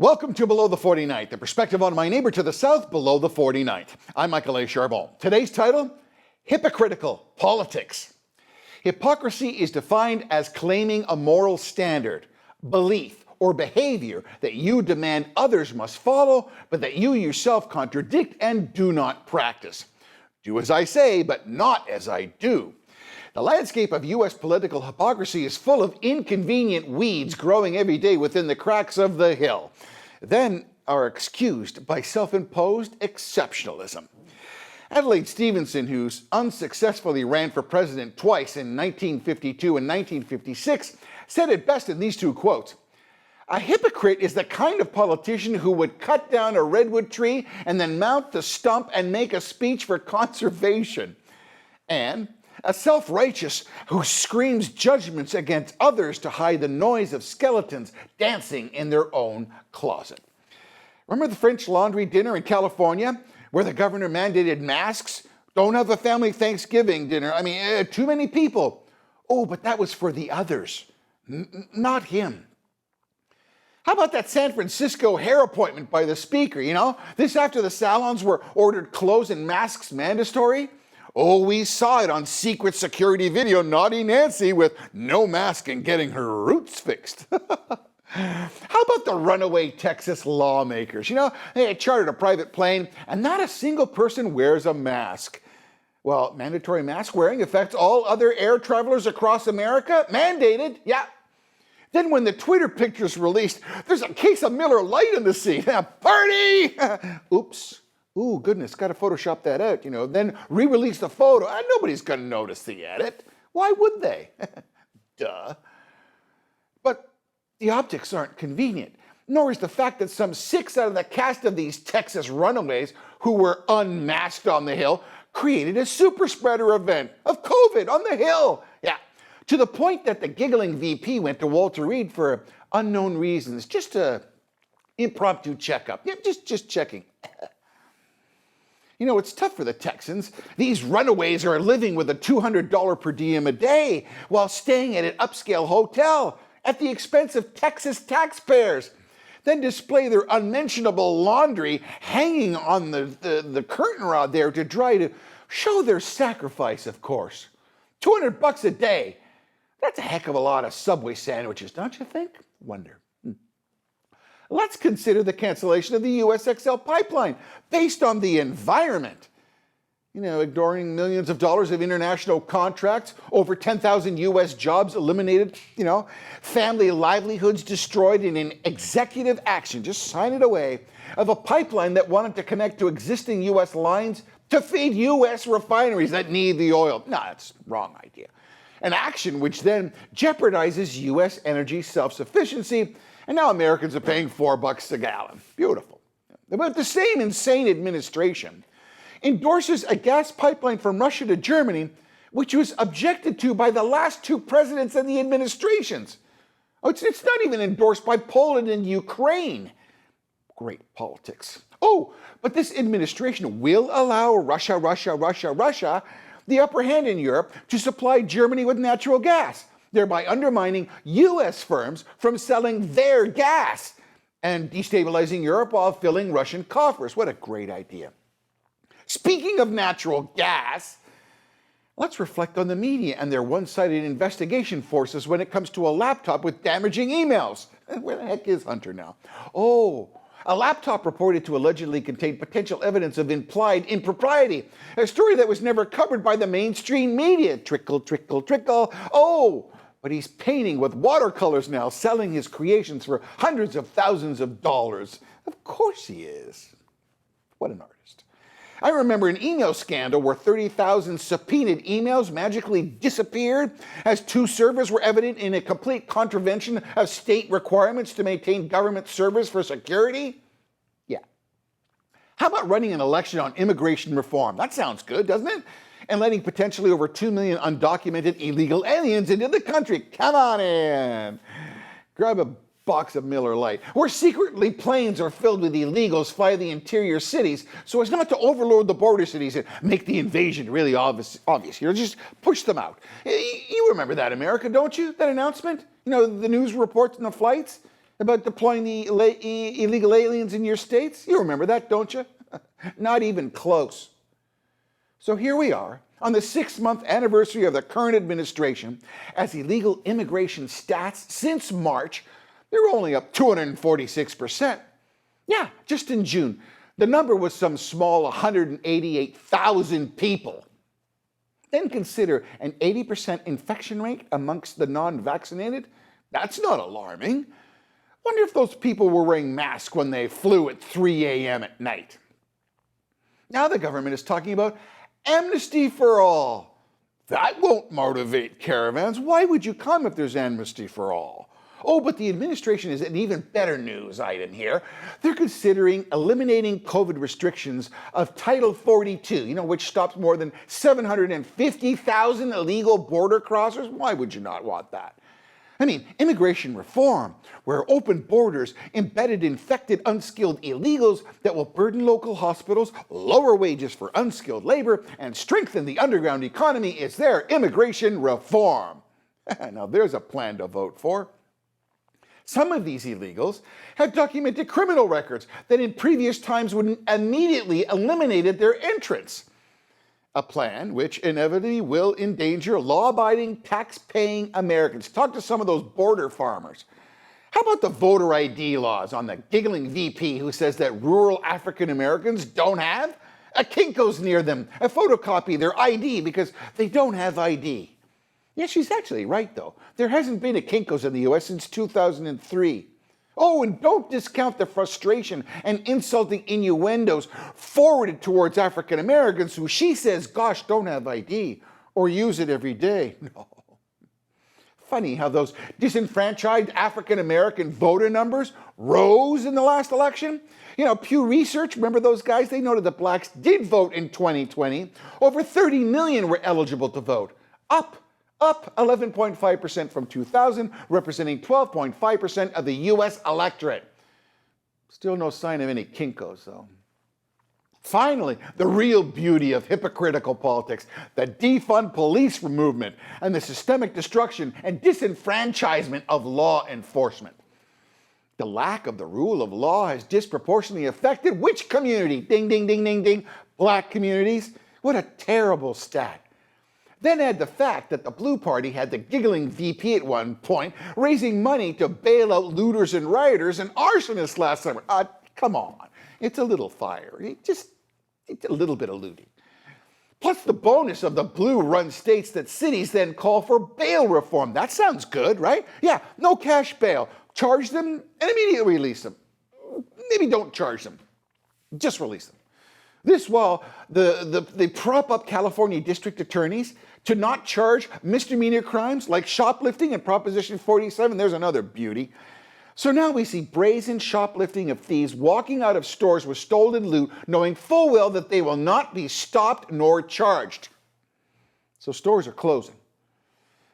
Welcome to Below the 49th, the perspective on my neighbor to the south below the 49th. I'm Michael A. Charbon. Today's title, Hypocritical Politics. Hypocrisy is defined as claiming a moral standard, belief, or behavior that you demand others must follow, but that you yourself contradict and do not practice. Do as I say, but not as I do. The landscape of U.S. political hypocrisy is full of inconvenient weeds growing every day within the cracks of the hill, then are excused by self-imposed exceptionalism. Adlai Stevenson, who unsuccessfully ran for president twice in 1952 and 1956, said it best in these two quotes. A hypocrite is the kind of politician who would cut down a redwood tree and then mount the stump and make a speech for conservation. And a self-righteous who screams judgments against others to hide the noise of skeletons dancing in their own closet. Remember the French Laundry dinner in California where the governor mandated masks? Don't have a family Thanksgiving dinner. Too many people. Oh, but that was for the others, not him. How about that San Francisco hair appointment by the speaker, This after the salons were ordered clothes and masks mandatory? Oh, we saw it on secret security video, Naughty Nancy with no mask and getting her roots fixed. How about the runaway Texas lawmakers? They chartered a private plane and not a single person wears a mask. Well, mandatory mask wearing affects all other air travelers across America? Mandated, yeah. Then when the Twitter picture's released, there's a case of Miller Lite in the seat. Party! Oops. Ooh, goodness, got to Photoshop that out, Then re-release the photo. Nobody's going to notice the edit. Why would they? Duh. But the optics aren't convenient, nor is the fact that some 6 out of the cast of these Texas runaways who were unmasked on the Hill created a super spreader event of COVID on the Hill. Yeah, to the point that the giggling VP went to Walter Reed for unknown reasons, just a impromptu checkup. Yeah, just checking. It's tough for the Texans. These runaways are living with a $200 per diem a day while staying at an upscale hotel at the expense of Texas taxpayers. Then display their unmentionable laundry hanging on the curtain rod there to dry to show their sacrifice, of course. $200 a day. That's a heck of a lot of Subway sandwiches, don't you think? Wonder. Let's consider the cancellation of the USXL pipeline based on the environment. Ignoring millions of dollars of international contracts, over 10,000 US jobs eliminated, family livelihoods destroyed in an executive action, just sign it away, of a pipeline that wanted to connect to existing US lines to feed US refineries that need the oil. No, that's the wrong idea. An action which then jeopardizes US energy self-sufficiency. And now Americans are paying $4 a gallon. Beautiful. But the same insane administration endorses a gas pipeline from Russia to Germany, which was objected to by the last 2 presidents and the administrations. Oh, it's not even endorsed by Poland and Ukraine. Great politics. Oh, but this administration will allow Russia, the upper hand in Europe to supply Germany with natural gas, thereby undermining U.S. firms from selling their gas and destabilizing Europe while filling Russian coffers. What a great idea. Speaking of natural gas, let's reflect on the media and their one-sided investigation forces when it comes to a laptop with damaging emails. Where the heck is Hunter now? Oh, a laptop reported to allegedly contain potential evidence of implied impropriety, a story that was never covered by the mainstream media. Trickle, trickle, trickle. Oh, but he's painting with watercolors now, selling his creations for hundreds of thousands of dollars. Of course he is. What an artist. I remember an email scandal where 30,000 subpoenaed emails magically disappeared as 2 servers were evident in a complete contravention of state requirements to maintain government servers for security. Yeah. How about running an election on immigration reform? That sounds good, doesn't it? And letting potentially over 2 million undocumented illegal aliens into the country. Come on in. Grab a box of Miller Lite, where secretly planes are filled with illegals fly the interior cities so as not to overload the border cities and make the invasion really obvious. Just push them out. You remember that, America, don't you? That announcement? The news reports and the flights? about deploying the illegal aliens in your states? You remember that, don't you? Not even close. So here we are, on the 6-month anniversary of the current administration, as illegal immigration stats since March, they're only up 246%. Yeah, just in June, the number was some small 188,000 people. Then consider an 80% infection rate amongst the non-vaccinated. That's not alarming. Wonder if those people were wearing masks when they flew at 3 a.m. at night. Now the government is talking about amnesty for all. That won't motivate caravans. Why would you come if there's amnesty for all? Oh, but the administration is an even better news item here. They're considering eliminating COVID restrictions of Title 42, which stops more than 750,000 illegal border crossers. Why would you not want that? I mean, immigration reform, where open borders embedded infected unskilled illegals that will burden local hospitals, lower wages for unskilled labor, and strengthen the underground economy is their immigration reform. Now there's a plan to vote for. Some of these illegals have documented criminal records that in previous times would immediately eliminated their entrance. A plan which inevitably will endanger law-abiding, tax-paying Americans. Talk to some of those border farmers. How about the voter ID laws on the giggling VP who says that rural African Americans don't have a Kinko's near them, a photocopy their ID because they don't have ID? Yeah, she's actually right, though. There hasn't been a Kinko's in the U.S. since 2003. Oh, and don't discount the frustration and insulting innuendos forwarded towards African Americans who she says, gosh, don't have ID or use it every day. No. Funny how those disenfranchised African American voter numbers rose in the last election. Pew Research, remember those guys? They noted that blacks did vote in 2020. Over 30 million were eligible to vote. Up 11.5% from 2000, representing 12.5% of the U.S. electorate. Still no sign of any Kinko's, though. Finally, the real beauty of hypocritical politics, the defund police movement, and the systemic destruction and disenfranchisement of law enforcement. The lack of the rule of law has disproportionately affected which community? Ding, ding, ding, ding, ding. Black communities. What a terrible stat. Then add the fact that the Blue Party had the giggling VP at one point raising money to bail out looters and rioters and arsonists last summer. Come on, it's a little fiery, just a little bit of looting. Plus the bonus of the blue-run states that cities then call for bail reform. That sounds good, right? Yeah, no cash bail. Charge them and immediately release them. Maybe don't charge them, just release them. This while they prop up California district attorneys to not charge misdemeanor crimes like shoplifting and Proposition 47. There's another beauty. So now we see brazen shoplifting of thieves walking out of stores with stolen loot, knowing full well that they will not be stopped nor charged. So stores are closing.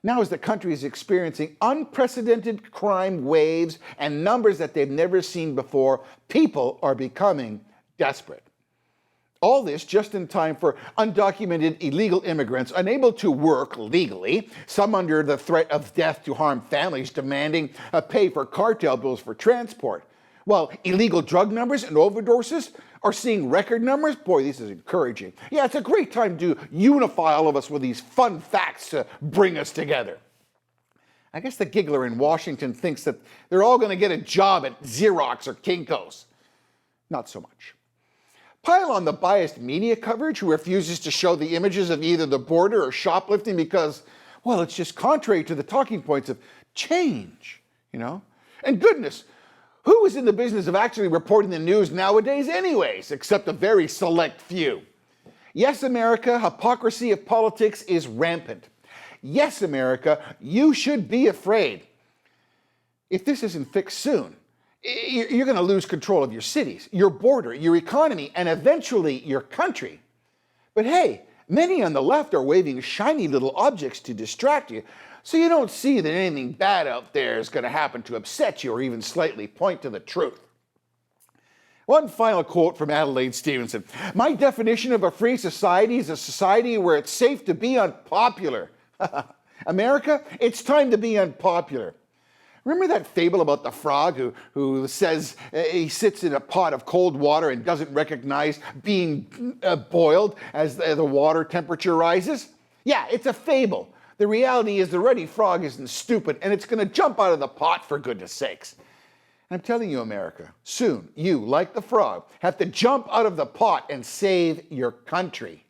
Now as the country is experiencing unprecedented crime waves and numbers that they've never seen before, people are becoming desperate. All this just in time for undocumented illegal immigrants unable to work legally, some under the threat of death to harm families demanding a pay for cartel bills for transport. While illegal drug numbers and overdoses are seeing record numbers, boy, this is encouraging. Yeah, it's a great time to unify all of us with these fun facts to bring us together. I guess the giggler in Washington thinks that they're all going to get a job at Xerox or Kinko's. Not so much. Pile on the biased media coverage who refuses to show the images of either the border or shoplifting because, well, it's just contrary to the talking points of change, And goodness, who is in the business of actually reporting the news nowadays anyways, except a very select few? Yes, America, hypocrisy of politics is rampant. Yes, America, you should be afraid. If this isn't fixed soon, you're going to lose control of your cities, your border, your economy, and eventually your country. But hey, many on the left are waving shiny little objects to distract you, so you don't see that anything bad out there is going to happen to upset you or even slightly point to the truth. One final quote from Adlai Stevenson. My definition of a free society is a society where it's safe to be unpopular. America, it's time to be unpopular. Remember that fable about the frog who says he sits in a pot of cold water and doesn't recognize being boiled as the water temperature rises? Yeah, it's a fable. The reality is the ruddy frog isn't stupid, and it's going to jump out of the pot, for goodness sakes. I'm telling you, America, soon you, like the frog, have to jump out of the pot and save your country.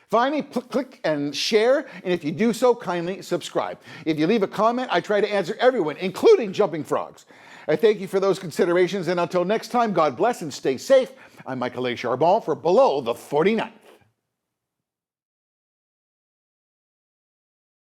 Finally, click and share, and if you do so, kindly subscribe. If you leave a comment, I try to answer everyone, including jumping frogs. I thank you for those considerations, and until next time, God bless and stay safe. I'm Michael A. Charbon for Below the 49th.